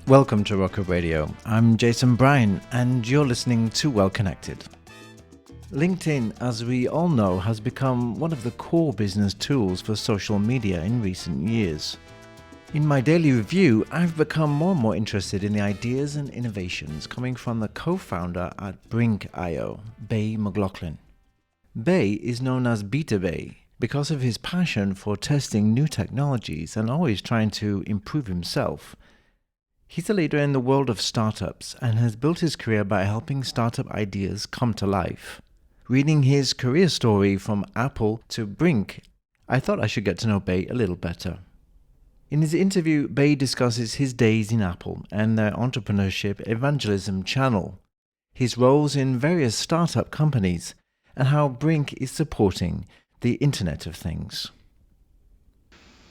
Welcome to Rocker Radio. I'm Jason Bryan, and you're listening to Well Connected. LinkedIn, as we all know, has become one of the core business tools for social media in recent years. In my daily review, I've become more and more interested in the ideas and innovations coming from the co-founder at Brinc.io, McLaughlin. Bay is known as BetaBay because of his passion for testing new technologies and always trying to improve himself. He's a leader in the world of startups and has built his career by helping startup ideas come to life. Reading his career story from Apple to Brinc, I thought I should get to know Bay a little better. In his interview, Bay discusses his days in Apple and their Entrepreneurship Evangelism Channel, his roles in various startup companies, and how Brinc is supporting the Internet of Things.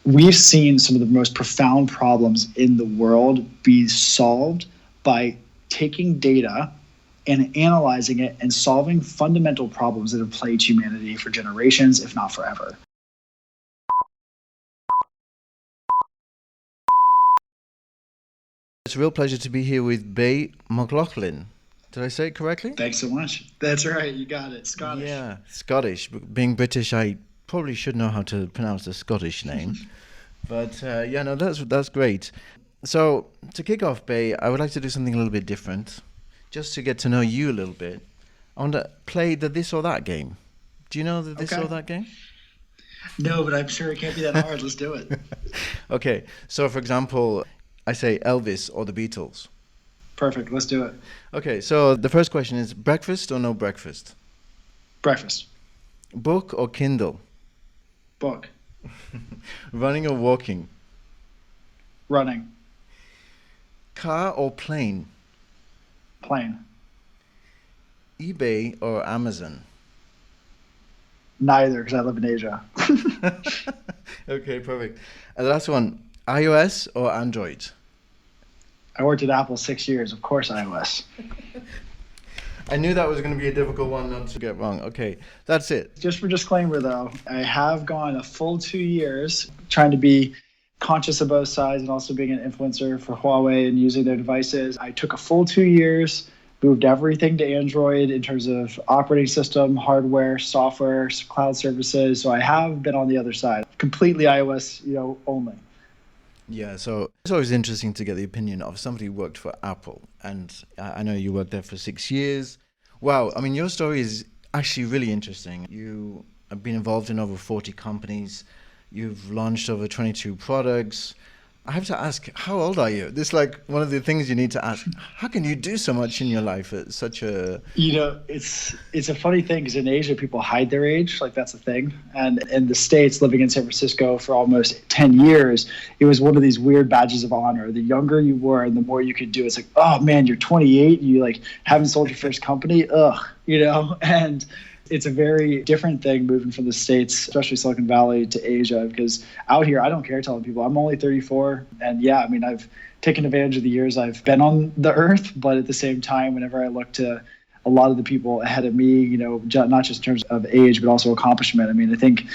We've seen some of the most profound problems in the world be solved by taking data and analyzing it and solving fundamental problems that have plagued humanity for generations, if not forever. It's a real pleasure to be here with Bay McLaughlin. Did I say it correctly? Thanks so much. That's right. You got it. Scottish. Yeah, Scottish. Being British, I probably should know how to pronounce the Scottish name. But that's great. So to kick off, Bay, I would like to do something a little bit different, just to get to know you a little bit. I want to play the this or that game. Do you know the this or that game? No, but I'm sure it can't be that hard. Let's do it. Okay. So, for example, I say Elvis or the Beatles. Perfect. Let's do it. Okay. So the first question is breakfast or no breakfast? Breakfast. Book or Kindle? Book. Running or walking? Running. Car or plane? Plane. eBay or Amazon? Neither, because I live in Asia. Okay, perfect. And the last one, iOS or Android? I worked at Apple 6 years. Of course, iOS. I knew that was going to be a difficult one not to get wrong. Okay, that's it. Just for disclaimer, though, I have gone a full 2 years trying to be conscious of both sides and also being an influencer for Huawei and using their devices. I took a full 2 years, moved everything to Android in terms of operating system, hardware, software, cloud services. So I have been on the other side, completely iOS, only. Yeah, so it's always interesting to get the opinion of somebody who worked for Apple. And I know you worked there for 6 years. Wow, I mean, your story is actually really interesting. You have been involved in over 40 companies. You've launched over 22 products. I have to ask, how old are you? This is like one of the things you need to ask. How can you do so much in your life at such a... It's a funny thing because in Asia, people hide their age. Like that's a thing. And in the States, living in San Francisco for almost 10 years, it was one of these weird badges of honor. The younger you were and the more you could do, it's like, oh man, you're 28 and you like haven't sold your first company. And it's a very different thing moving from the States, especially Silicon Valley, to Asia, because out here, I don't care telling people I'm only 34. And yeah, I mean, I've taken advantage of the years I've been on the earth. But at the same time, whenever I look to a lot of the people ahead of me, not just in terms of age, but also accomplishment. I mean, I think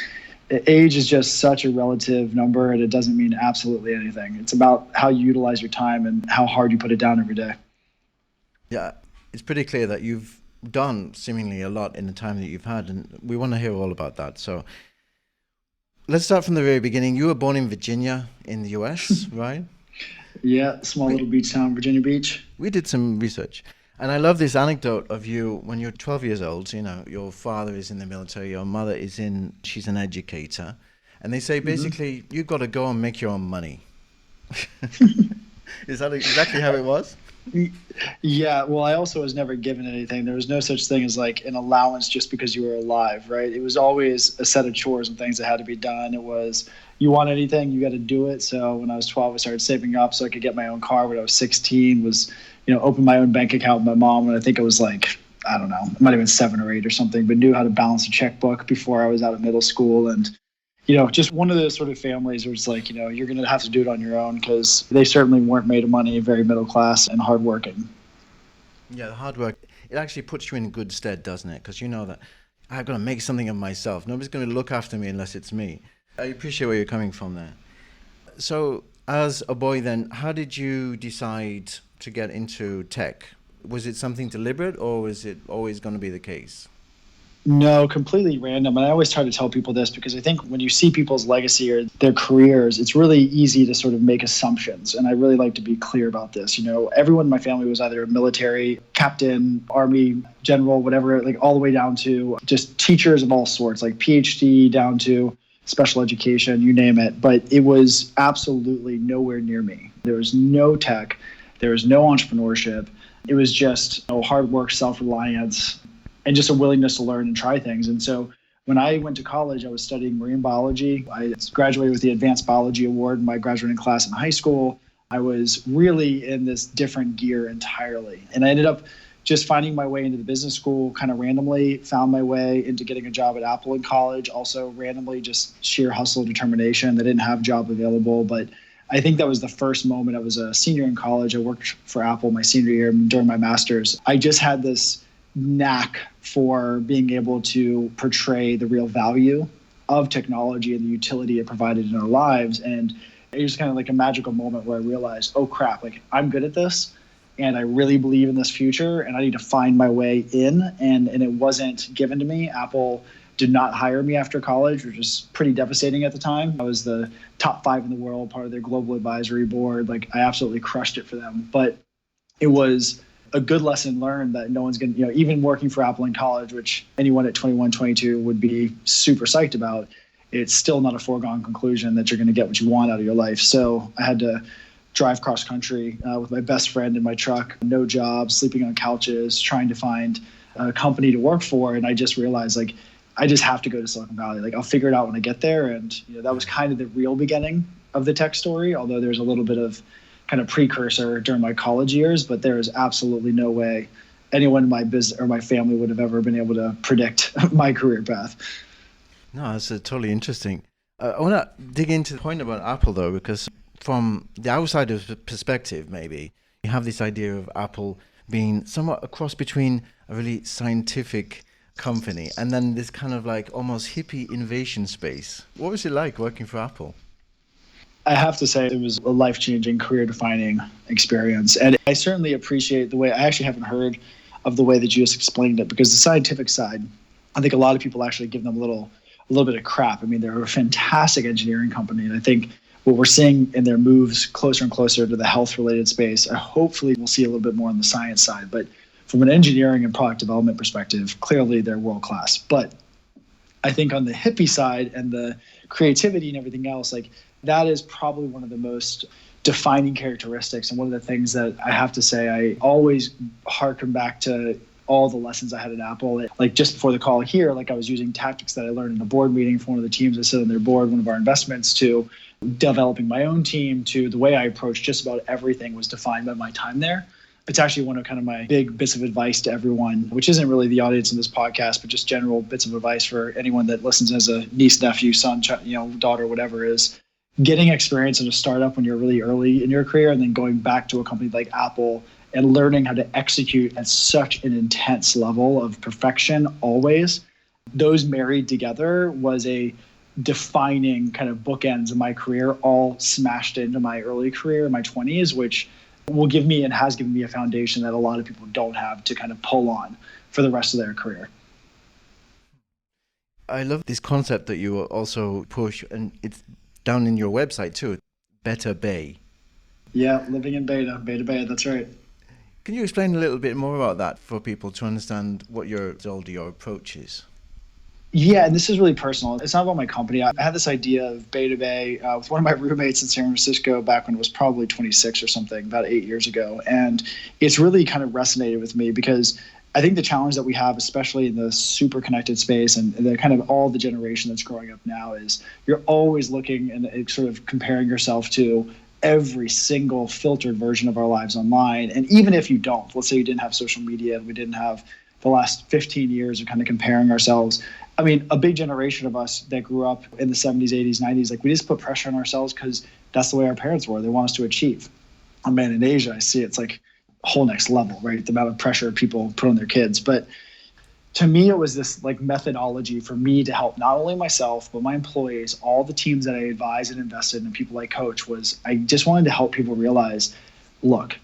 age is just such a relative number and it doesn't mean absolutely anything. It's about how you utilize your time and how hard you put it down every day. Yeah, it's pretty clear that you've done seemingly a lot in the time that you've had, and we want to hear all about that. So let's start from the very beginning. You were born in Virginia in the US, right? Yeah, small little beach town, Virginia Beach. We did some research, and I love this anecdote of you when you're 12 years old. Your father is in the military, your mother she's an educator, and they say basically you've got to go and make your own money. Is that exactly how it was? Yeah, well, I also was never given anything. There was no such thing as like an allowance just because you were alive, right? It was always a set of chores and things that had to be done. It was, you want anything, you got to do it. So when I was 12, I started saving up so I could get my own car. When I was 16, was, open my own bank account with my mom. And I think it was like, I don't know, it might have been 7 or 8 or something, but knew how to balance a checkbook before I was out of middle school. And just one of those sort of families where it's like, you're going to have to do it on your own because they certainly weren't made of money, very middle class and hardworking. Yeah, the hard work, it actually puts you in good stead, doesn't it? Because you know that I've got to make something of myself. Nobody's going to look after me unless it's me. I appreciate where you're coming from there. So As a boy then, how did you decide to get into tech? Was it something deliberate or was it always going to be the case? No, completely random. And I always try to tell people this because I think when you see people's legacy or their careers, it's really easy to sort of make assumptions. And I really like to be clear about this. You know, everyone in my family was either a military, captain, army, general, whatever, like all the way down to just teachers of all sorts, like PhD down to special education, you name it. But it was absolutely nowhere near me. There was no tech. There was no entrepreneurship. It was just hard work, self-reliance, and just a willingness to learn and try things. And so when I went to college, I was studying marine biology. I graduated with the Advanced Biology Award in my graduating class in high school. I was really in this different gear entirely. And I ended up just finding my way into the business school kind of randomly, found my way into getting a job at Apple in college, also randomly, just sheer hustle, determination. They didn't have a job available, but I think that was the first moment. I was a senior in college. I worked for Apple my senior year during my master's. I just had this knack for being able to portray the real value of technology and the utility it provided in our lives. And it was kind of like a magical moment where I realized, oh crap, like I'm good at this and I really believe in this future and I need to find my way in. And it wasn't given to me. Apple did not hire me after college, which was pretty devastating at the time. I was the top 5 in the world, part of their global advisory board. Like I absolutely crushed it for them. But it was a good lesson learned that no one's going to, even working for Apple in college, which anyone at 21, 22 would be super psyched about, it's still not a foregone conclusion that you're going to get what you want out of your life. So I had to drive cross country with my best friend in my truck, no job, sleeping on couches, trying to find a company to work for. And I just realized, like, I just have to go to Silicon Valley. Like, I'll figure it out when I get there. And that was kind of the real beginning of the tech story, although there's a little bit of kind of precursor during my college years, but there is absolutely no way anyone in my business or my family would have ever been able to predict my career path. No, that's totally interesting. I want to dig into the point about Apple though, because from the outsider's perspective, maybe you have this idea of Apple being somewhat a cross between a really scientific company and then this kind of like almost hippie innovation space. What was it like working for Apple? I have to say it was a life-changing, career-defining experience. And I certainly appreciate the way, I actually haven't heard of the way that you just explained it, because the scientific side, I think a lot of people actually give them a little bit of crap. I mean, they're a fantastic engineering company. And I think what we're seeing in their moves closer and closer to the health-related space, hopefully we'll see a little bit more on the science side. But from an engineering and product development perspective, clearly they're world-class. But I think on the hippie side and the creativity and everything else, like, that is probably one of the most defining characteristics. And one of the things that I have to say, I always harken back to all the lessons I had at Apple. Like just before the call here, like I was using tactics that I learned in a board meeting for one of the teams I sit on their board, one of our investments, to developing my own team, to the way I approached just about everything was defined by my time there. It's actually one of kind of my big bits of advice to everyone, which isn't really the audience in this podcast, but just general bits of advice for anyone that listens as a niece, nephew, son, daughter, whatever, is getting experience in a startup when you're really early in your career and then going back to a company like Apple and learning how to execute at such an intense level of perfection always. Those married together was a defining kind of bookends of my career, all smashed into my early career in my 20s, which will give me and has given me a foundation that a lot of people don't have to kind of pull on for the rest of their career. I love this concept that you also push, and it's down in your website too, BetaBay. Yeah, living in BetaBay, that's right. Can you explain a little bit more about that for people to understand what your approach is? Yeah, and this is really personal. It's not about my company. I had this idea of BetaBay with one of my roommates in San Francisco back when it was probably 26 or something, about 8 years ago. And it's really kind of resonated with me because I think the challenge that we have, especially in the super connected space and the kind of all the generation that's growing up now, is you're always looking and sort of comparing yourself to every single filtered version of our lives online. And even if you don't, let's say you didn't have social media and we didn't have the last 15 years of kind of comparing ourselves. I mean, a big generation of us that grew up in the 70s, 80s, 90s, like we just put pressure on ourselves because that's the way our parents were. They want us to achieve. Oh man, in Asia, I see it's like whole next level, right? The amount of pressure people put on their kids. But to me, it was this like methodology for me to help not only myself, but my employees, all the teams that I advise and invested in, and people I coach. Was I just wanted to help people realize, look,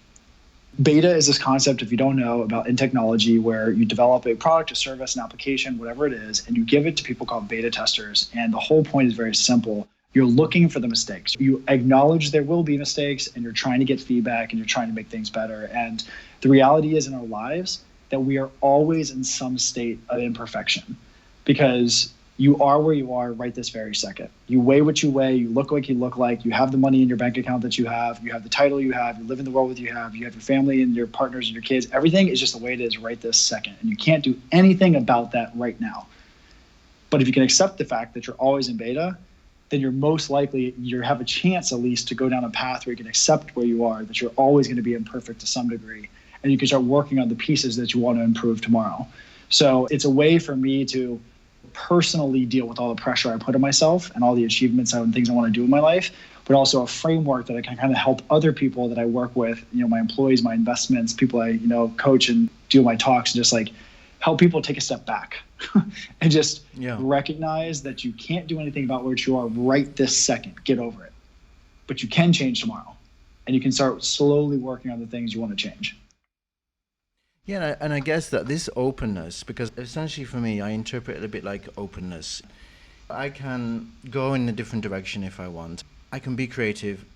beta is this concept, if you don't know, about in technology where you develop a product, a service, an application, whatever it is, and you give it to people called beta testers. And the whole point is very simple. You're looking for the mistakes. You acknowledge there will be mistakes, and you're trying to get feedback, and you're trying to make things better. And the reality is in our lives that we are always in some state of imperfection, because you are where you are right this very second. You weigh what you weigh, you look like you look like, you have the money in your bank account that you have the title you have, you live in the world that you have your family and your partners and your kids. Everything is just the way it is right this second. And you can't do anything about that right now. But if you can accept the fact that you're always in beta, then you're most likely, you have a chance at least to go down a path where you can accept where you are, that you're always going to be imperfect to some degree. And you can start working on the pieces that you want to improve tomorrow. So it's a way for me to personally deal with all the pressure I put on myself and all the achievements and things I want to do in my life, but also a framework that I can kind of help other people that I work with, my employees, my investments, people I, coach and do my talks, and just like help people take a step back and just recognize that you can't do anything about where you are right this second. Get over it. But you can change tomorrow, and you can start slowly working on the things you want to change. Yeah, and I guess that this openness, because essentially for me, I interpret it a bit like openness. I can go in a different direction if I want. I can be creative.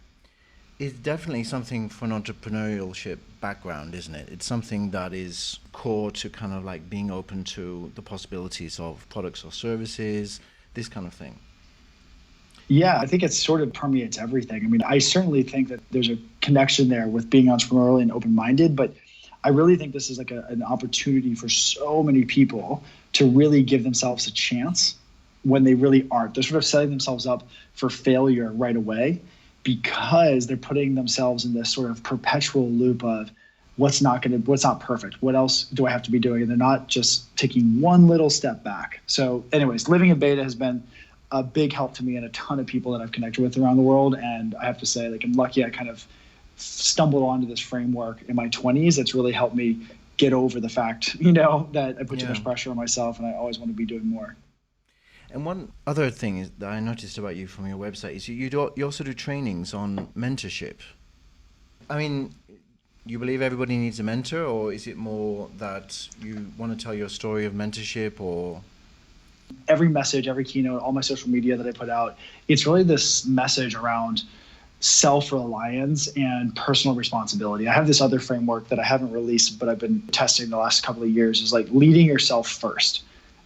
It's definitely something for an entrepreneurship background, isn't it? It's something that is core to kind of like being open to the possibilities of products or services, this kind of thing. Yeah, I think it sort of permeates everything. I mean, I certainly think that there's a connection there with being entrepreneurial and open-minded, but I really think this is like an opportunity for so many people to really give themselves a chance when they really aren't. They're sort of setting themselves up for failure right away because they're putting themselves in this sort of perpetual loop of what's not perfect. What else do I have to be doing? And they're not just taking one little step back. So anyways, living in beta has been a big help to me and a ton of people that I've connected with around the world. And I have to say, like, I'm lucky I kind of stumbled onto this framework in my 20s. That's really helped me get over the fact, that I put too much pressure on myself, and I always want to be doing more. And one other thing that I noticed about you from your website is you also do trainings on mentorship. I mean, you believe everybody needs a mentor, or is it more that you want to tell your story of mentorship? Or every message, every keynote, all my social media that I put out, it's really this message around self-reliance and personal responsibility. I have this other framework that I haven't released, but I've been testing the last couple of years, is like leading yourself first.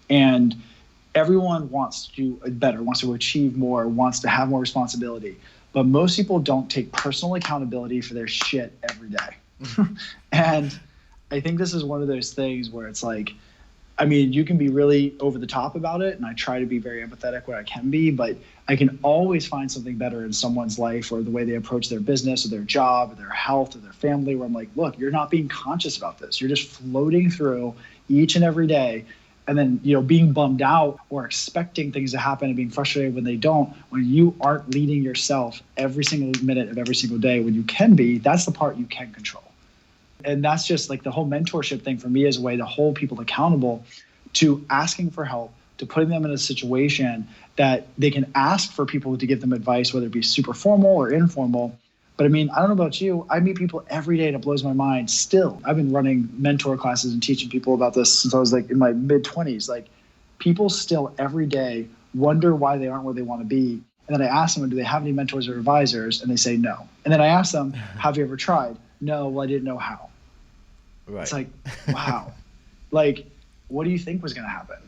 And everyone wants to do better, wants to achieve more, wants to have more responsibility. But most people don't take personal accountability for their shit every day. And I think this is one of those things where it's like, I mean, you can be really over the top about it, and I try to be very empathetic where I can be, but I can always find something better in someone's life or the way they approach their business or their job or their health or their family, where I'm like, look, you're not being conscious about this. You're just floating through each and every day, and then, being bummed out or expecting things to happen and being frustrated when they don't, when you aren't leading yourself every single minute of every single day when you can be. That's the part you can control. And that's just like the whole mentorship thing for me is a way to hold people accountable to asking for help, to putting them in a situation that they can ask for people to give them advice, whether it be super formal or informal. But I mean, I don't know about you, I meet people every day and it blows my mind still. I've been running mentor classes and teaching people about this since I was like in my mid-20s. Like, people still every day wonder why they aren't where they want to be. And then I ask them, do they have any mentors or advisors? And they say no. And then I ask them, have you ever tried? No, well, I didn't know how. Right. It's like, wow. Like, what do you think was going to happen?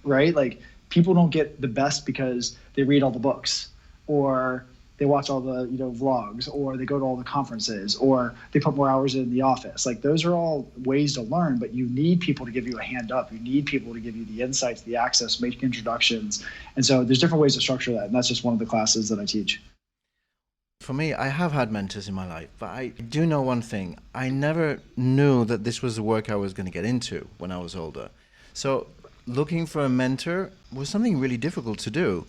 Right? Like, people don't get the best because they read all the books, or they watch all the, vlogs, or they go to all the conferences, or they put more hours in the office. Like, those are all ways to learn, but you need people to give you a hand up. You need people to give you the insights, the access, make introductions. And so there's different ways to structure that. And that's just one of the classes that I teach. For me, I have had mentors in my life, but I do know one thing. I never knew that this was the work I was going to get into when I was older. So looking for a mentor was something really difficult to do.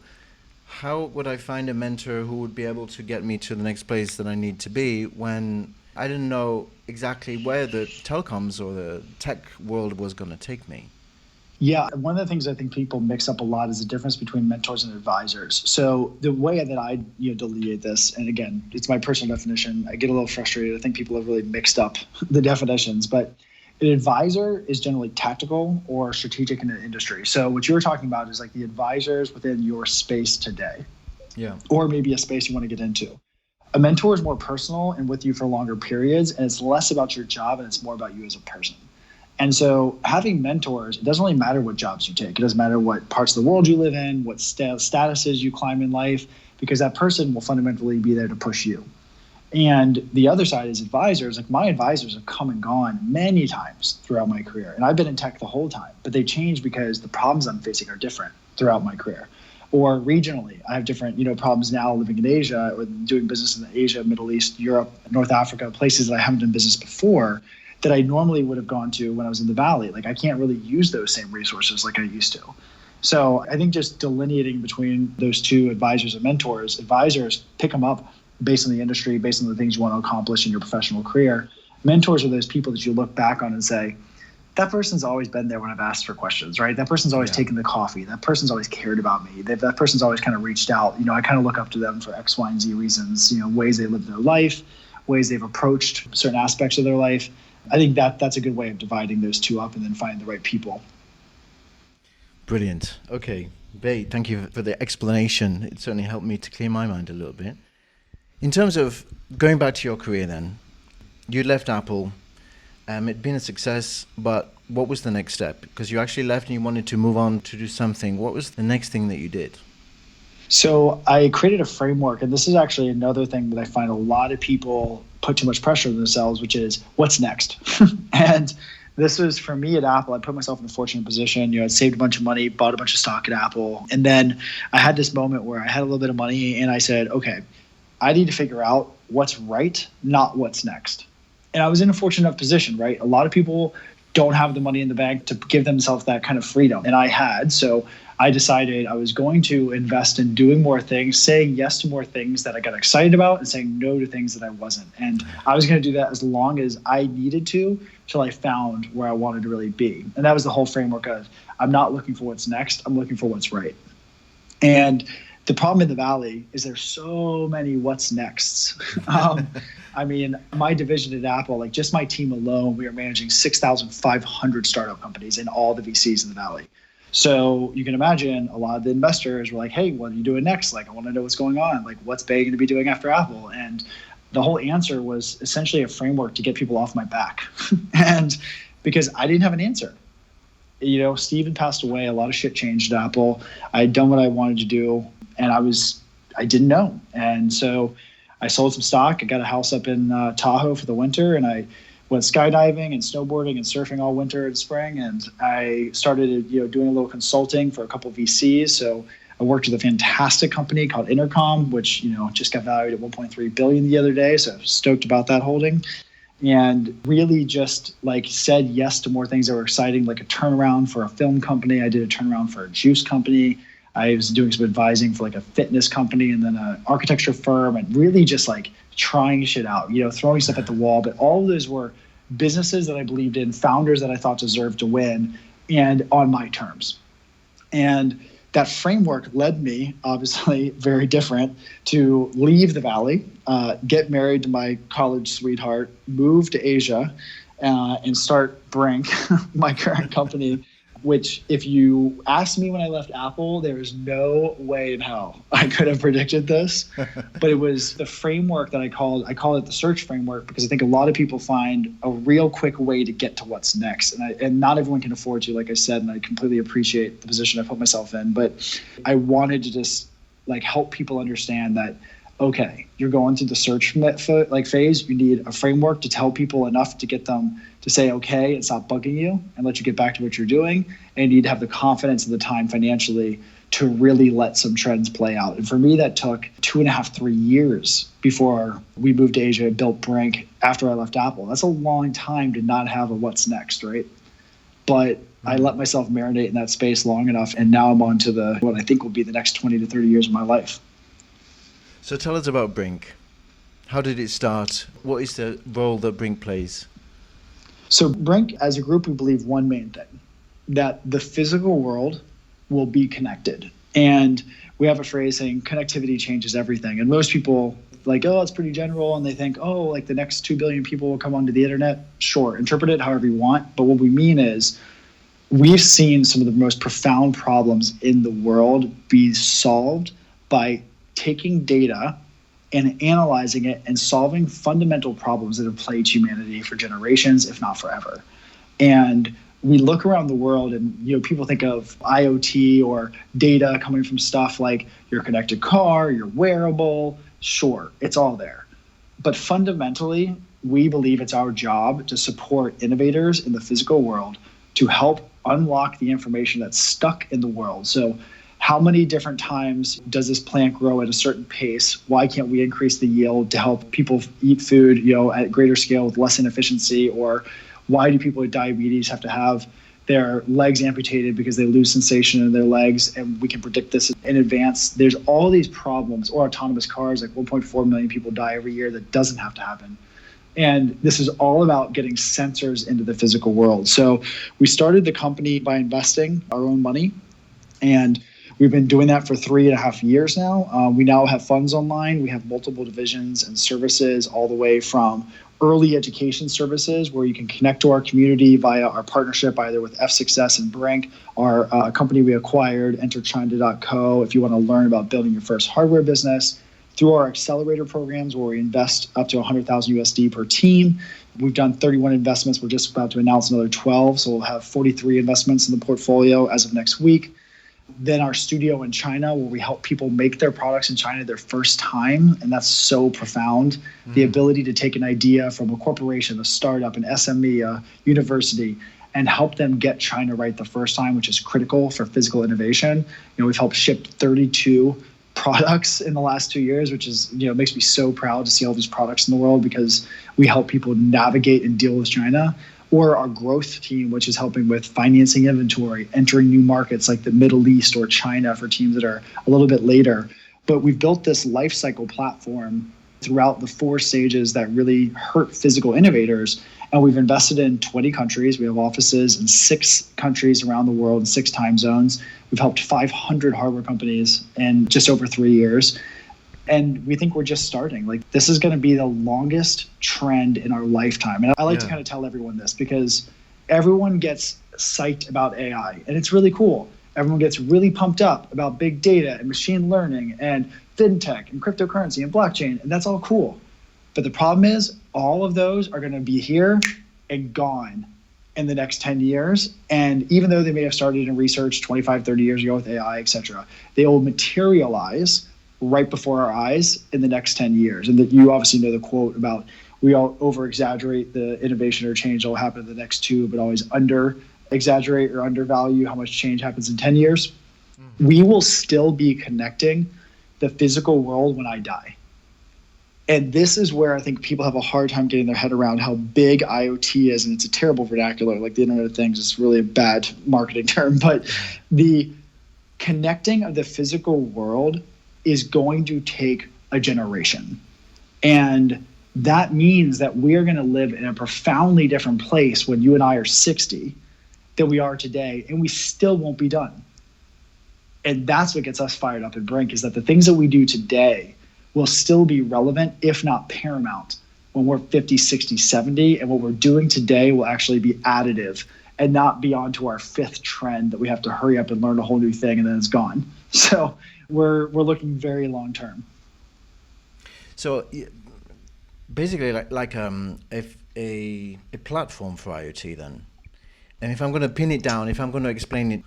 How would I find a mentor who would be able to get me to the next place that I need to be when I didn't know exactly where the telecoms or the tech world was going to take me? Yeah, one of the things I think people mix up a lot is the difference between mentors and advisors. So the way that I delineate this, and again, it's my personal definition. I get a little frustrated. I think people have really mixed up the definitions, but an advisor is generally tactical or strategic in an industry. So what you were talking about is like the advisors within your space today, or maybe a space you want to get into. A mentor is more personal and with you for longer periods, and it's less about your job and it's more about you as a person. And so having mentors, it doesn't really matter what jobs you take. It doesn't matter what parts of the world you live in, what statuses you climb in life, because that person will fundamentally be there to push you. And the other side is advisors. Like my advisors have come and gone many times throughout my career. And I've been in tech the whole time, but they changed because the problems I'm facing are different throughout my career. Or regionally, I have different, problems now living in Asia or doing business in Asia, Middle East, Europe, North Africa, places that I haven't done business before that I normally would have gone to when I was in the Valley. Like I can't really use those same resources like I used to. So I think just delineating between those two, advisors and mentors, advisors pick them up based on the industry, based on the things you want to accomplish in your professional career. Mentors are those people that you look back on and say, that person's always been there when I've asked for questions, right? That person's always taken the coffee. That person's always cared about me. That person's always kind of reached out. I kind of look up to them for X, Y, and Z reasons, ways they live their life, ways they've approached certain aspects of their life. I think that's a good way of dividing those two up and then finding the right people. Brilliant. Okay, Bay, thank you for the explanation. It certainly helped me to clear my mind a little bit. In terms of going back to your career then, you left Apple. It'd been a success, but what was the next step? Because you actually left and you wanted to move on to do something. What was the next thing that you did? So I created a framework, and this is actually another thing that I find a lot of people put too much pressure on themselves, which is what's next? And this was for me at Apple. I put myself in a fortunate position. I saved a bunch of money, bought a bunch of stock at Apple. And then I had this moment where I had a little bit of money and I said, okay, I need to figure out what's right, not what's next. And I was in a fortunate enough position, right? A lot of people don't have the money in the bank to give themselves that kind of freedom. And I had. So I decided I was going to invest in doing more things, saying yes to more things that I got excited about and saying no to things that I wasn't. And I was going to do that as long as I needed to till I found where I wanted to really be. And that was the whole framework of I'm not looking for what's next. I'm looking for what's right. And the problem in the Valley is there's so many what's nexts. I mean, my division at Apple, like just my team alone, we are managing 6,500 startup companies in all the VCs in the Valley. So you can imagine a lot of the investors were like, hey, what are you doing next? Like, I want to know what's going on. Like, what's Bay going to be doing after Apple? And the whole answer was essentially a framework to get people off my back. And because I didn't have an answer. Steven passed away. A lot of shit changed at Apple. I had done what I wanted to do, and I didn't know. And so I sold some stock. I got a house up in Tahoe for the winter, and I went skydiving and snowboarding and surfing all winter and spring. And I started, doing a little consulting for a couple of VCs. So I worked with a fantastic company called Intercom, which, just got valued at 1.3 billion the other day. So I'm stoked about that holding. And really just said yes to more things that were exciting, like a turnaround for a film company. I did a turnaround for a juice company. I was doing some advising for a fitness company and then an architecture firm, and really just trying shit out, throwing stuff at the wall. But all of those were businesses that I believed in, founders that I thought deserved to win, and on my terms. And that framework led me, obviously very different, to leave the Valley, get married to my college sweetheart, move to Asia, and start Brinc, my current company, which if you asked me when I left Apple, there is no way in hell I could have predicted this. But it was the framework that I call it the search framework, because I think a lot of people find a real quick way to get to what's next. And not everyone can afford to, like I said, and I completely appreciate the position I put myself in. But I wanted to just help people understand that, okay, you're going through the search phase. You need a framework to tell people enough to get them to say okay and stop bugging you and let you get back to what you're doing. And you need to have the confidence and the time financially to really let some trends play out. And for me, that took 2.5, 3 years before we moved to Asia and built Brinc after I left Apple. That's a long time to not have a what's next, right? But I let myself marinate in that space long enough, and now I'm on to what I think will be the next 20 to 30 years of my life. So tell us about Brinc. How did it start? What is the role that Brinc plays? So Brinc, as a group, we believe one main thing. that the physical world will be connected. And we have a phrase saying connectivity changes everything. And most people like, oh, it's pretty general. And they think, oh, like the next 2 billion people will come onto the internet. Sure, interpret it however you want. But what we mean is we've seen some of the most profound problems in the world be solved by taking data and analyzing it and solving fundamental problems that have plagued humanity for generations, if not forever. And we look around the world and people think of IoT or data coming from stuff like your connected car, your wearable. Sure, it's all there. But fundamentally, we believe it's our job to support innovators in the physical world to help unlock the information that's stuck in the world. So how many different times does this plant grow at a certain pace? Why can't we increase the yield to help people eat food, at greater scale with less inefficiency? Or why do people with diabetes have to have their legs amputated because they lose sensation in their legs? And we can predict this in advance. There's all these problems. Or autonomous cars, like 1.4 million people die every year. That doesn't have to happen. And this is all about getting sensors into the physical world. So we started the company by investing our own money, and we've been doing that for 3.5 years now. We now have funds online. We have multiple divisions and services, all the way from early education services where you can connect to our community via our partnership either with F-Success and Brinc, our company we acquired, enterchina.co, if you want to learn about building your first hardware business, through our accelerator programs where we invest up to 100,000 USD per team. We've done 31 investments. We're just about to announce another 12. So we'll have 43 investments in the portfolio as of next week. Then our studio in China, where we help people make their products in China their first time. And that's so profound. The ability to take an idea from a corporation, a startup, an SME, a university, and help them get China right the first time, which is critical for physical innovation. We've helped ship 32 products in the last 2 years, which is, makes me so proud to see all these products in the world because we help people navigate and deal with China. Or our growth team, which is helping with financing inventory, entering new markets like the Middle East or China for teams that are a little bit later. But we've built this life cycle platform throughout the 4 stages that really hurt physical innovators. And we've invested in 20 countries. We have offices in 6 countries around the world in 6 time zones. We've helped 500 hardware companies in just over 3 years. And we think we're just starting. Like, this is going to be the longest trend in our lifetime. And I like to kind of tell everyone this because everyone gets psyched about AI, and it's really cool. Everyone gets really pumped up about big data and machine learning and fintech and cryptocurrency and blockchain, and that's all cool. But the problem is all of those are going to be here and gone in the next 10 years. And even though they may have started in research 25, 30 years ago with AI, et cetera, they will materialize right before our eyes in the next 10 years. And that you obviously know the quote about we all over-exaggerate the innovation or change that will happen in the next 2, but always under-exaggerate or undervalue how much change happens in 10 years. We will still be connecting the physical world when I die. And this is where I think people have a hard time getting their head around how big IoT is. And it's a terrible vernacular, like the Internet of Things is really a bad marketing term. But the connecting of the physical world is going to take a generation. And that means that we are going to live in a profoundly different place when you and I are 60 than we are today, and we still won't be done. And that's what gets us fired up at Brinc, is that the things that we do today will still be relevant, if not paramount, when we're 50, 60, 70. And what we're doing today will actually be additive and not be on to our 5th trend that we have to hurry up and learn a whole new thing and then it's gone. So we're looking very long term. So basically like if a platform for IoT then. And if I'm going to pin it down, if I'm going to explain it,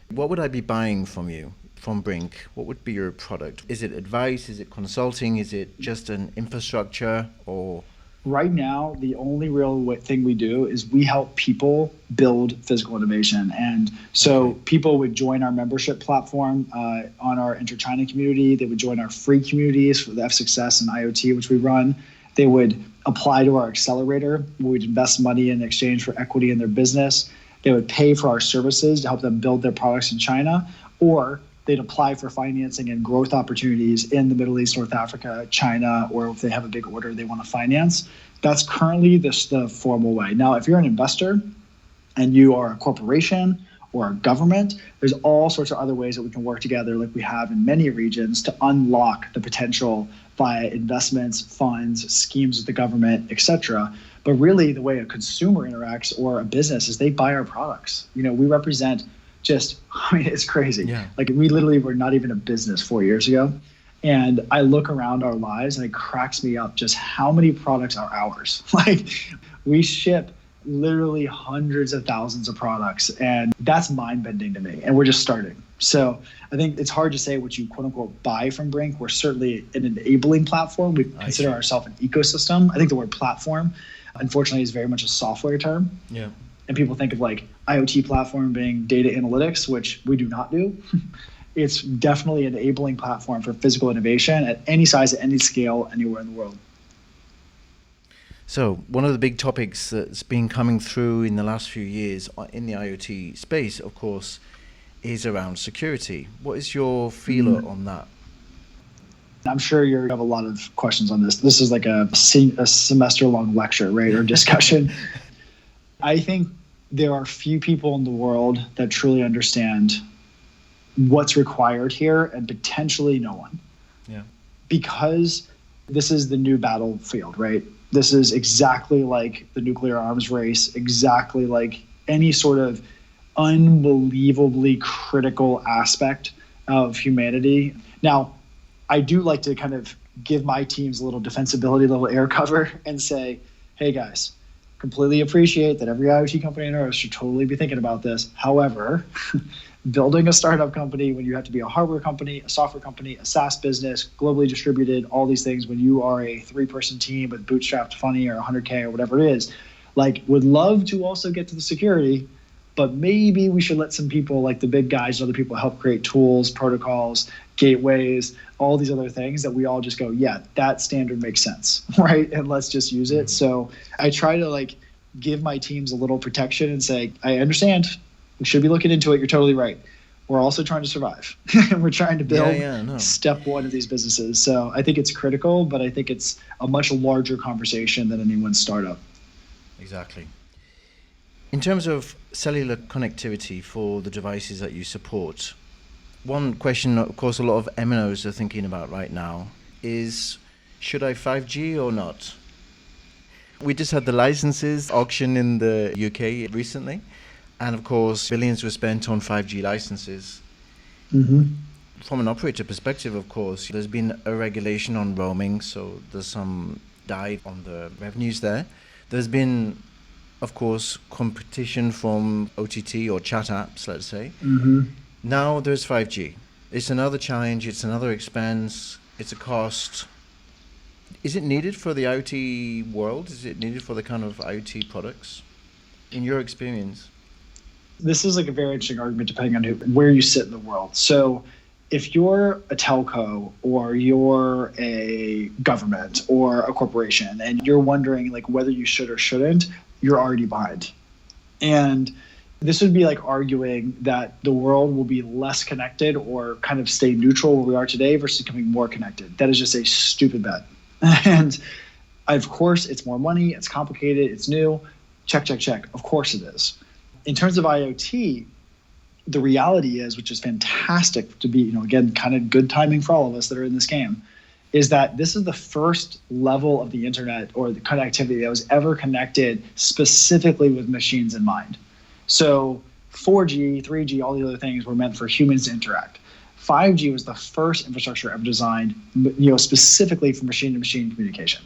what would I be buying from you? From Brinc, what would be your product? Is it advice? Is it consulting? Is it just an infrastructure? Or right now, the only real thing we do is we help people build physical innovation. And so people would join our membership platform on our Enter-China community. They would join our free communities for the F-Success and IoT, which we run. They would apply to our accelerator, where we'd invest money in exchange for equity in their business. They would pay for our services to help them build their products in China, or they'd apply for financing and growth opportunities in the Middle East, North Africa, China, or if they have a big order they want to finance. That's currently the formal way. Now, if you're an investor and you are a corporation or a government. There's all sorts of other ways that we can work together, like we have in many regions, to unlock the potential via investments, funds, schemes with the government, etc. But really, the way a consumer interacts or a business is they buy our products. We represent it's crazy. Yeah. Like, we literally were not even a business 4 years ago. And I look around our lives and it cracks me up just how many products are ours. Like, we ship literally hundreds of thousands of products, and that's mind-bending to me. And we're just starting. So I think it's hard to say what you quote unquote buy from Brinc. We're certainly an enabling platform. We consider ourselves an ecosystem. I think the word platform, unfortunately, is very much a software term. Yeah. And people think of like IoT platform being data analytics, which we do not do. It's definitely an enabling platform for physical innovation at any size, at any scale, anywhere in the world. So one of the big topics that's been coming through in the last few years in the IoT space, of course, is around security. What is your feeler on that? I'm sure you have a lot of questions on this. This is like a semester-long lecture, right, or discussion. I think there are few people in the world that truly understand what's required here, and potentially no one. Yeah. Because this is the new battlefield, right? This is exactly like the nuclear arms race, exactly like any sort of unbelievably critical aspect of humanity. Now, I do like to kind of give my teams a little defensibility, a little air cover, and say, hey guys, completely appreciate that every IoT company on earth should totally be thinking about this. However, building a startup company when you have to be a hardware company, a software company, a SaaS business, globally distributed, all these things, when you are a 3-person team with bootstrapped funny or 100K or whatever it is, like, would love to also get to the security, but maybe we should let some people like the big guys and other people help create tools, protocols, gateways, all these other things that we all just go, yeah, that standard makes sense, right? And let's just use it. So I try to like give my teams a little protection and say, I understand, we should be looking into it. You're totally right. We're also trying to survive. And we're trying to build step one of these businesses. So I think it's critical, but I think it's a much larger conversation than anyone's startup. Exactly. In terms of cellular connectivity for the devices that you support, one question, of course, a lot of MNOs are thinking about right now is, should I 5G or not? We just had the licenses auction in the UK recently, and of course, billions were spent on 5G licenses. Mm-hmm. From an operator perspective, of course, there's been a regulation on roaming, so there's some dive on the revenues there. There's been, of course, competition from OTT or chat apps, let's say. Mm-hmm. Now there's 5G. It's another challenge, it's another expense, it's a cost. Is it needed for the IoT world? Is it needed for the kind of IoT products, in your experience? This is like a very interesting argument depending on where you sit in the world. So if you're a telco or you're a government or a corporation and you're wondering like whether you should or shouldn't, you're already behind. And this would be like arguing that the world will be less connected or kind of stay neutral where we are today versus becoming more connected. That is just a stupid bet. And of course, it's more money, it's complicated, it's new. Check, check, check. Of course it is. In terms of IoT, the reality is, which is fantastic to be, again, kind of good timing for all of us that are in this game, is that this is the first level of the internet or the connectivity that was ever connected specifically with machines in mind. So 4G, 3G, all the other things were meant for humans to interact. 5G was the first infrastructure ever designed, specifically for machine-to-machine communication.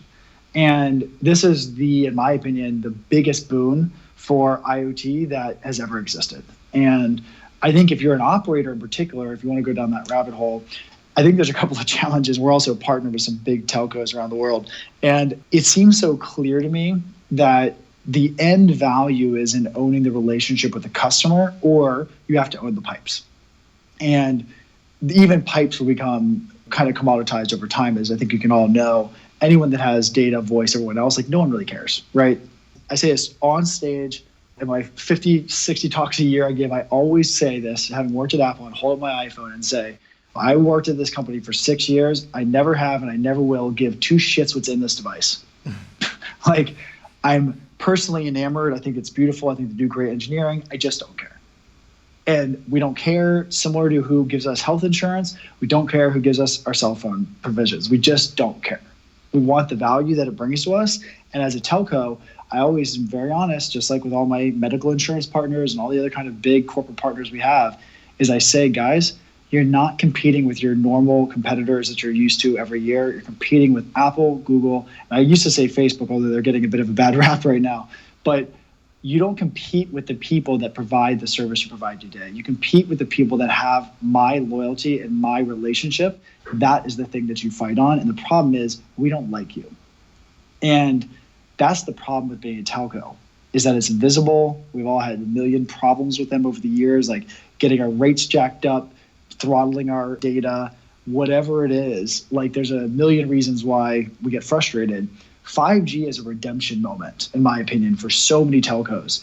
And this is in my opinion, the biggest boon for IoT that has ever existed. And I think if you're an operator in particular, if you want to go down that rabbit hole, I think there's a couple of challenges. We're also a partner with some big telcos around the world. And it seems so clear to me that the end value is in owning the relationship with the customer, or you have to own the pipes. And even pipes will become kind of commoditized over time, as I think you can all know. Anyone that has data, voice, everyone else, like no one really cares, right? I say this on stage in my 50, 60 talks a year I give. I always say this, having worked at Apple, and hold up my iPhone and say, I worked at this company for 6 years. I never have and I never will give two shits what's in this device. Like, I'm personally enamored. I think it's beautiful. I think they do great engineering. I just don't care. And we don't care, similar to who gives us health insurance, we don't care who gives us our cell phone provisions. We just don't care. We want the value that it brings to us. And as a telco, I always am very honest, just like with all my medical insurance partners and all the other kind of big corporate partners we have, is I say, guys, you're not competing with your normal competitors that you're used to every year. You're competing with Apple, Google, and I used to say Facebook, although they're getting a bit of a bad rap right now. But you don't compete with the people that provide the service you provide today. You compete with the people that have my loyalty and my relationship. That is the thing that you fight on. And the problem is we don't like you. And that's the problem with being a telco, is that it's invisible. We've all had a million problems with them over the years, like getting our rates jacked up, throttling our data, whatever it is. Like there's a million reasons why we get frustrated. 5G is a redemption moment, in my opinion, for so many telcos.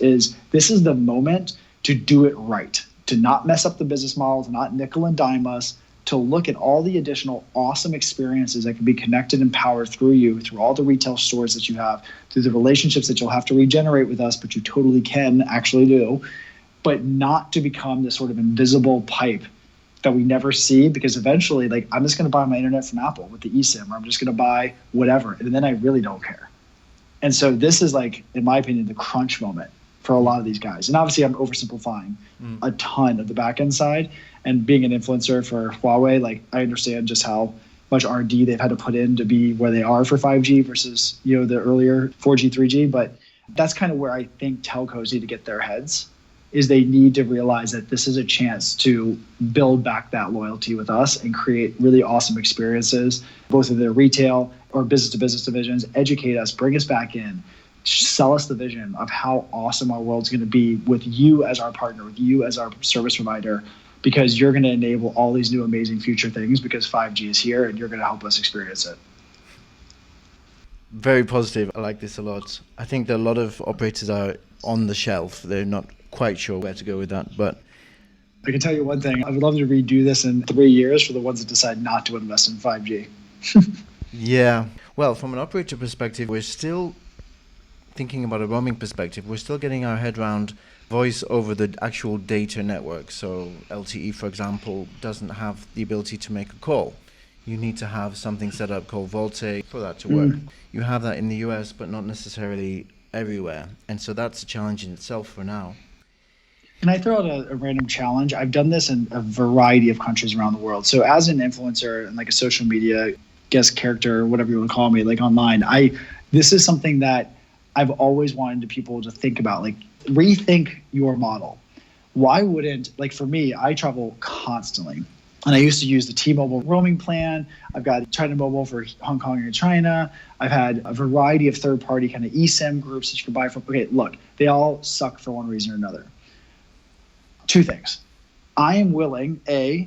This is the moment to do it right, to not mess up the business model, to not nickel and dime us, to look at all the additional awesome experiences that can be connected and powered through you, through all the retail stores that you have, through the relationships that you'll have to regenerate with us, but you totally can actually do, but not to become this sort of invisible pipe that we never see, because eventually, like, I'm just going to buy my internet from Apple with the eSIM, or I'm just going to buy whatever, and then I really don't care. And so this is, like, in my opinion, the crunch moment for a lot of these guys. And obviously I'm oversimplifying a ton of the back end side, and being an influencer for Huawei, like, I understand just how much R&D they've had to put in to be where they are for 5G versus, you know, the earlier 4G, 3G. But that's kind of where I think telcos need to get their heads, is they need to realize that this is a chance to build back that loyalty with us and create really awesome experiences, both in their retail or business-to-business divisions, educate us, bring us back in, sell us the vision of how awesome our world's going to be with you as our partner, with you as our service provider, because you're going to enable all these new amazing future things because 5G is here and you're going to help us experience it. Very positive. I like this a lot. I think that a lot of operators are on the shelf. They're not quite sure where to go with that, but I can tell you one thing. I would love to redo this in 3 years for the ones that decide not to invest in 5G. Yeah. Well, from an operator perspective, we're still thinking about a roaming perspective. We're still getting our head around voice over the actual data network. So LTE, for example, doesn't have the ability to make a call. You need to have something set up called VoLTE for that to work. You have that in the US, but not necessarily everywhere. And so that's a challenge in itself for now. Can I throw out a random challenge? I've done this in a variety of countries around the world. So as an influencer and like a social media guest character, whatever you want to call me, like online, this is something that I've always wanted people to think about, like rethink your model. Why wouldn't, like for me, I travel constantly. And I used to use the T-Mobile roaming plan. I've got China Mobile for Hong Kong and China. I've had a variety of third-party kind of eSIM groups that you can buy from. Okay, look, they all suck for one reason or another. Two things. I am willing,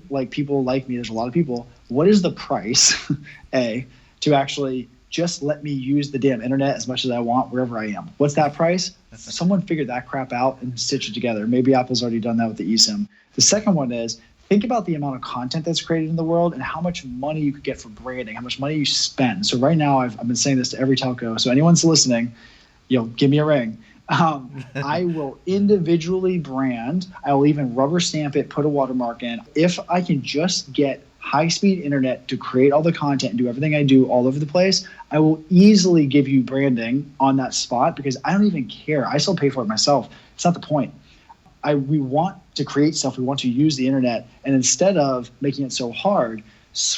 like people like me, there's a lot of people, what is the price, to actually just let me use the damn internet as much as I want wherever I am? What's that price? Someone figured that crap out and stitch it together. Maybe Apple's already done that with the eSIM. The second one is, think about the amount of content that's created in the world and how much money you could get for branding, how much money you spend. So right now, I've been saying this to every telco. So anyone's listening, give me a ring. I will individually brand. I will even rubber stamp it, put a watermark in. If I can just get high-speed internet to create all the content and do everything I do all over the place, I will easily give you branding on that spot because I don't even care. I still pay for it myself. It's not the point. We want to create stuff. We want to use the internet. And instead of making it so hard,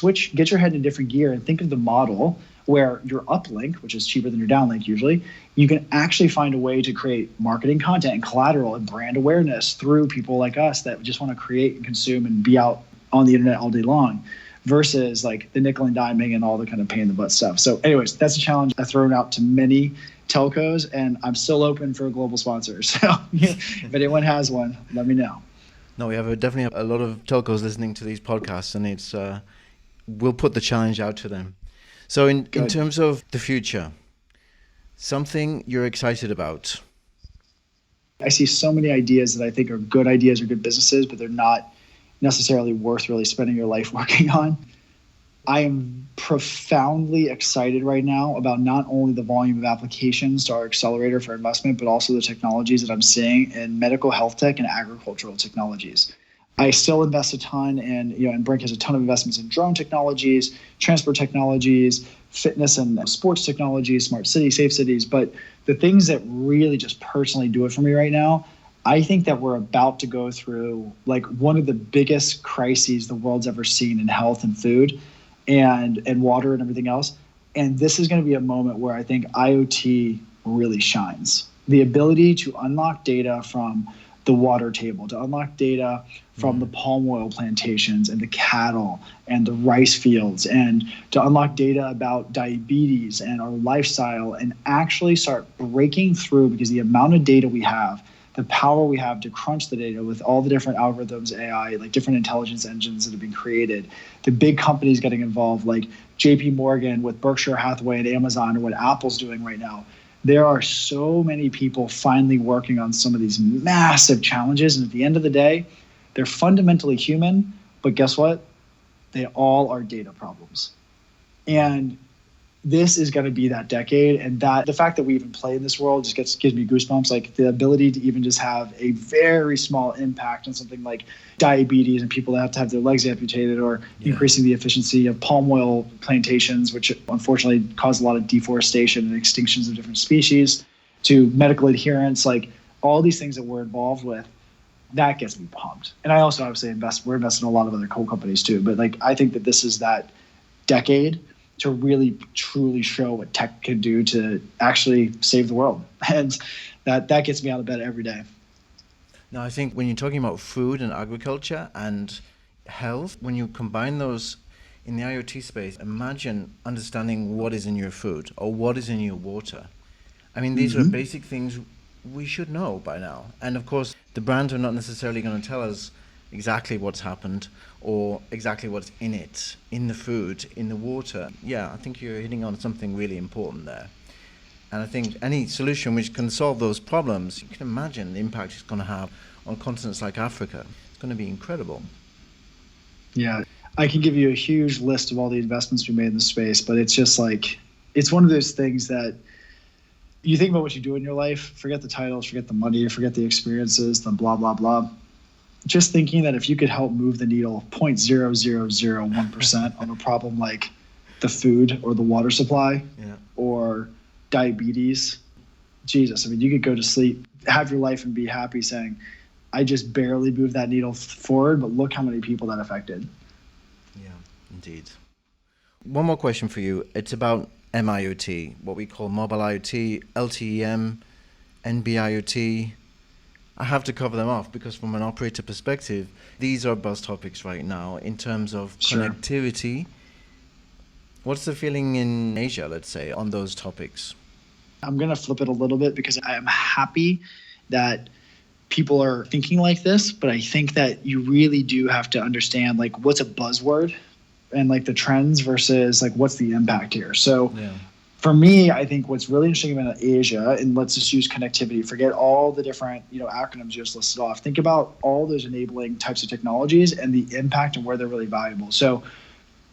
get your head in a different gear and think of the model where your uplink, which is cheaper than your downlink usually, you can actually find a way to create marketing content and collateral and brand awareness through people like us that just want to create and consume and be out on the internet all day long versus like the nickel and diming and all the kind of pain in the butt stuff. So anyways, that's a challenge I've thrown out to many telcos, and I'm still open for global sponsors. So if anyone has one, let me know. No, we have definitely a lot of telcos listening to these podcasts, and it's we'll put the challenge out to them. So in terms of the future, something you're excited about? I see so many ideas that I think are good ideas or good businesses, but they're not necessarily worth really spending your life working on. I am profoundly excited right now about not only the volume of applications to our accelerator for investment, but also the technologies that I'm seeing in medical health tech and agricultural technologies. I still invest a ton in, and Brinc has a ton of investments in drone technologies, transport technologies, fitness and sports technologies, smart cities, safe cities. But the things that really just personally do it for me right now, I think that we're about to go through like one of the biggest crises the world's ever seen in health and food and water and everything else. And this is going to be a moment where I think IoT really shines. The ability to unlock data from the water table, to unlock data from the palm oil plantations and the cattle and the rice fields, and to unlock data about diabetes and our lifestyle, and actually start breaking through, because the amount of data we have, the power we have to crunch the data with all the different algorithms, AI, like different intelligence engines that have been created, the big companies getting involved, like JP Morgan with Berkshire Hathaway and Amazon, and what Apple's doing right now. There are so many people finally working on some of these massive challenges. And at the end of the day, they're fundamentally human, but guess what? They all are data problems. And this is going to be that decade, and that the fact that we even play in this world just gives me goosebumps. Like the ability to even just have a very small impact on something like diabetes and people that have to have their legs amputated, or increasing the efficiency of palm oil plantations, which unfortunately cause a lot of deforestation and extinctions of different species, to medical adherence, like all these things that we're involved with. That gets me pumped. And I also obviously we're investing in a lot of other coal companies too, but like I think that this is that decade to really truly show what tech can do to actually save the world. And that gets me out of bed every day. Now, I think when you're talking about food and agriculture and health, when you combine those in the IoT space, imagine understanding what is in your food or what is in your water. I mean, these are basic things we should know by now. And of course, the brands are not necessarily going to tell us exactly what's happened or exactly what's in it, in the food, in the water. Yeah, I think you're hitting on something really important there. And I think any solution which can solve those problems, you can imagine the impact it's going to have on continents like Africa. It's going to be incredible. Yeah, I can give you a huge list of all the investments we made in the space, but it's just like, it's one of those things that you think about what you do in your life, forget the titles, forget the money, forget the experiences, the blah, blah, blah. Just thinking that if you could help move the needle 0.0001% on a problem like the food or the water supply or diabetes, Jesus, I mean, you could go to sleep, have your life and be happy saying, I just barely moved that needle forward, but look how many people that affected. Yeah, indeed. One more question for you. It's about MIoT, what we call mobile IoT, LTE-M, NB-IoT. I have to cover them off because from an operator perspective, these are buzz topics right now in terms of connectivity. What's the feeling in Asia, let's say, on those topics? I'm going to flip it a little bit because I am happy that people are thinking like this, but I think that you really do have to understand like what's a buzzword and like the trends versus like what's the impact here. So for me, I think what's really interesting about Asia, and let's just use connectivity, forget all the different acronyms you just listed off. Think about all those enabling types of technologies and the impact and where they're really valuable. So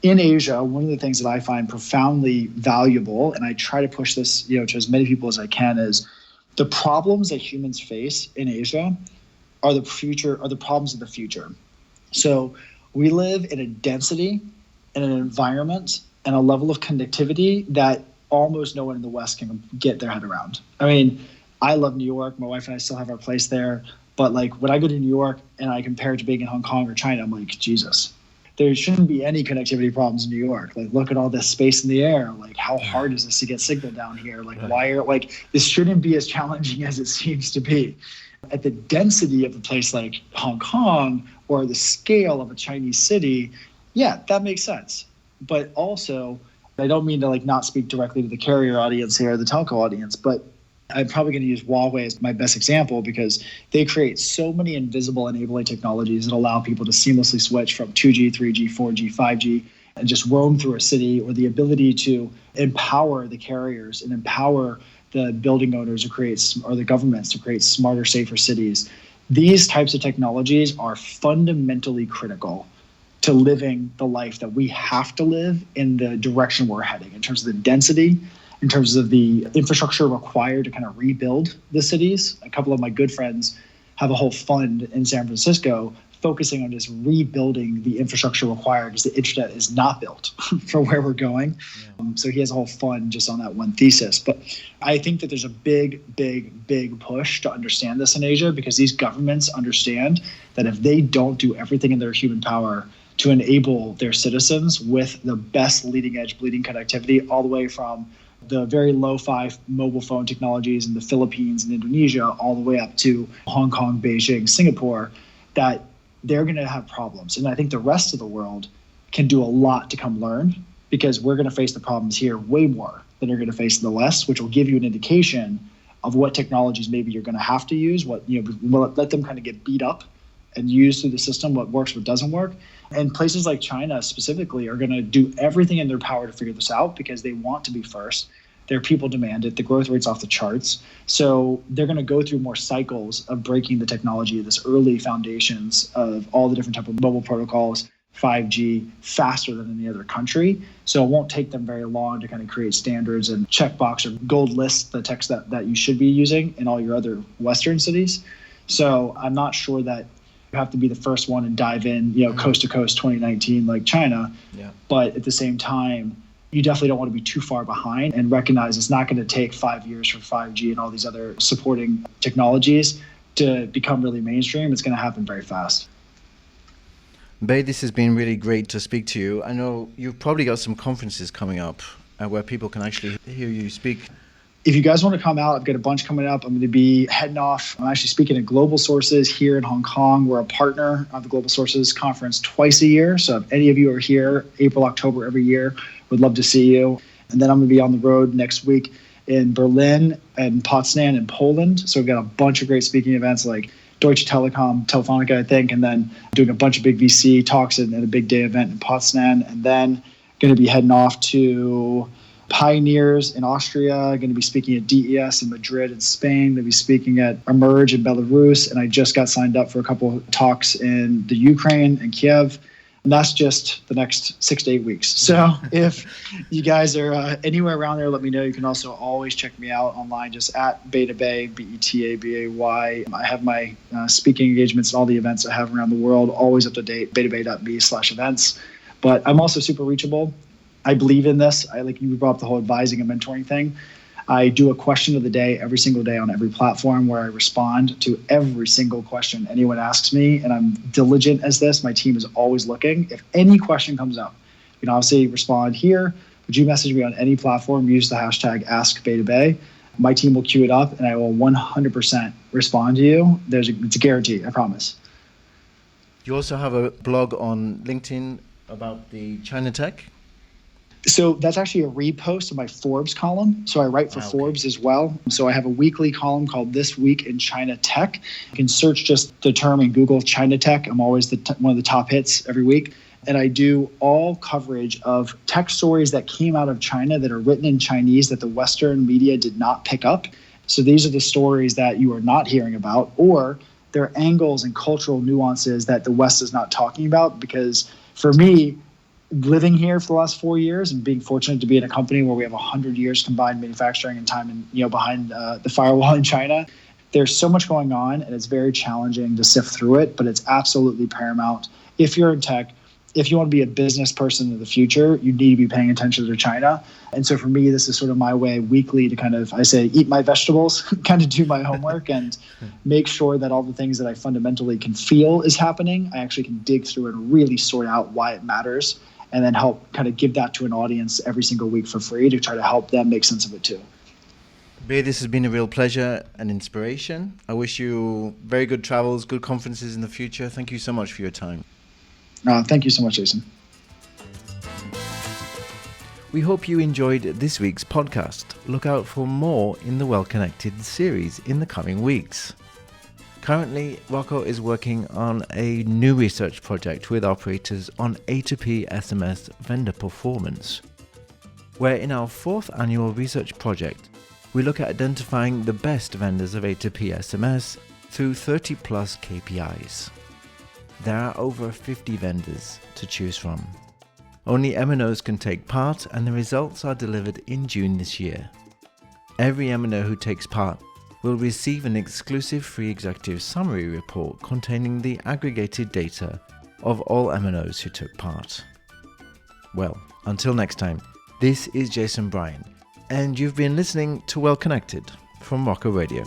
in Asia, one of the things that I find profoundly valuable, and I try to push this to as many people as I can, is the problems that humans face in Asia are the problems of the future. So we live in a density and an environment and a level of connectivity that almost no one in the West can get their head around. I mean, I love New York. My wife and I still have our place there. But like when I go to New York and I compare it to being in Hong Kong or China, I'm like, Jesus, there shouldn't be any connectivity problems in New York. Like, look at all this space in the air. Like, how hard is this to get signal down here? Like, this shouldn't be as challenging as it seems to be. At the density of a place like Hong Kong or the scale of a Chinese city, yeah, that makes sense. But also, I don't mean to like not speak directly to the carrier audience here, the telco audience, but I'm probably going to use Huawei as my best example because they create so many invisible enabling technologies that allow people to seamlessly switch from 2G, 3G, 4G, 5G, and just roam through a city, or the ability to empower the carriers and empower the building owners or the governments to create smarter, safer cities. These types of technologies are fundamentally critical to living the life that we have to live in the direction we're heading in terms of the density, in terms of the infrastructure required to kind of rebuild the cities. A couple of my good friends have a whole fund in San Francisco focusing on just rebuilding the infrastructure required because the internet is not built for where we're going. Yeah. So he has a whole fund just on that one thesis. But I think that there's a big push to understand this in Asia, because these governments understand that if they don't do everything in their human power to enable their citizens with the best leading edge bleeding connectivity, all the way from the very low-fi mobile phone technologies in the Philippines and Indonesia, all the way up to Hong Kong, Beijing, Singapore, that they're going to have problems. And I think the rest of the world can do a lot to come learn, because we're going to face the problems here way more than you're going to face in the West, which will give you an indication of what technologies maybe you're going to have to use, what, let them kind of get beat up and use through the system, what works, what doesn't work. And places like China specifically are going to do everything in their power to figure this out, because they want to be first. Their people demand it. The growth rate's off the charts. So they're going to go through more cycles of breaking the technology, this early foundations of all the different type of mobile protocols, 5G, faster than any other country. So it won't take them very long to kind of create standards and checkbox or gold list the techs that you should be using in all your other Western cities. So I'm not sure that you have to be the first one and dive in, coast to coast 2019 like China. Yeah. But at the same time, you definitely don't want to be too far behind, and recognize it's not going to take 5 years for 5G and all these other supporting technologies to become really mainstream. It's going to happen very fast. Bay, this has been really great to speak to you. I know you've probably got some conferences coming up where people can actually hear you speak. If you guys want to come out, I've got a bunch coming up. I'm going to be heading off. I'm actually speaking at Global Sources here in Hong Kong. We're a partner of the Global Sources conference twice a year. So if any of you are here, April, October every year, would love to see you. And then I'm going to be on the road next week in Berlin and Potsdam in Poland. So we've got a bunch of great speaking events like Deutsche Telekom, Telefonica, I think, and then doing a bunch of big VC talks and a big day event in Potsdam. And then going to be heading off to Pioneers in Austria, going to be speaking at DES in Madrid in Spain, going to be speaking at Emerge in Belarus, and I just got signed up for a couple of talks in the Ukraine and Kiev, and that's just the next 6 to 8 weeks. So if you guys are anywhere around there, let me know. You can also always check me out online, just at BetaBay, BetaBay. I have my speaking engagements and all the events I have around the world, always up to date, betabay.me/events. But I'm also super reachable. I believe in this. Like you brought up the whole advising and mentoring thing. I do a question of the day every single day on every platform, where I respond to every single question anyone asks me. And I'm diligent as this. My team is always looking. If any question comes up, you can obviously respond here. Would you message me on any platform? Use the hashtag AskBetaBay. My team will queue it up, and I will 100% respond to you. It's a guarantee, I promise. You also have a blog on LinkedIn about the China Tech? So that's actually a repost of my Forbes column. So I write for Forbes as well. So I have a weekly column called This Week in China Tech. You can search just the term in Google, China Tech. I'm always one of the top hits every week. And I do all coverage of tech stories that came out of China that are written in Chinese that the Western media did not pick up. So these are the stories that you are not hearing about, or there are angles and cultural nuances that the West is not talking about. Because for me, living here for the last 4 years and being fortunate to be in a company where we have 100 years combined manufacturing and time and behind the firewall in China, there's so much going on, and it's very challenging to sift through it, but it's absolutely paramount. If you're in tech, if you want to be a business person in the future, you need to be paying attention to China. And so for me, this is sort of my way weekly to kind of, I say, eat my vegetables, kind of do my homework and make sure that all the things that I fundamentally can feel is happening, I actually can dig through and really sort out why it matters, and then help kind of give that to an audience every single week for free to try to help them make sense of it too. Bay, this has been a real pleasure and inspiration. I wish you very good travels, good conferences in the future. Thank you so much for your time. Thank you so much, Jason. We hope you enjoyed this week's podcast. Look out for more in the Well Connected series in the coming weeks. Currently, Rocco is working on a new research project with operators on A2P SMS vendor performance, where in our 4th annual research project, we look at identifying the best vendors of A2P SMS through 30 plus KPIs. There are over 50 vendors to choose from. Only MNOs can take part, and the results are delivered in June this year. Every MNO who takes part will receive an exclusive free executive summary report containing the aggregated data of all MNOs who took part. Well, until next time, this is Jason Bryan, and you've been listening to Well Connected from Rocker Radio.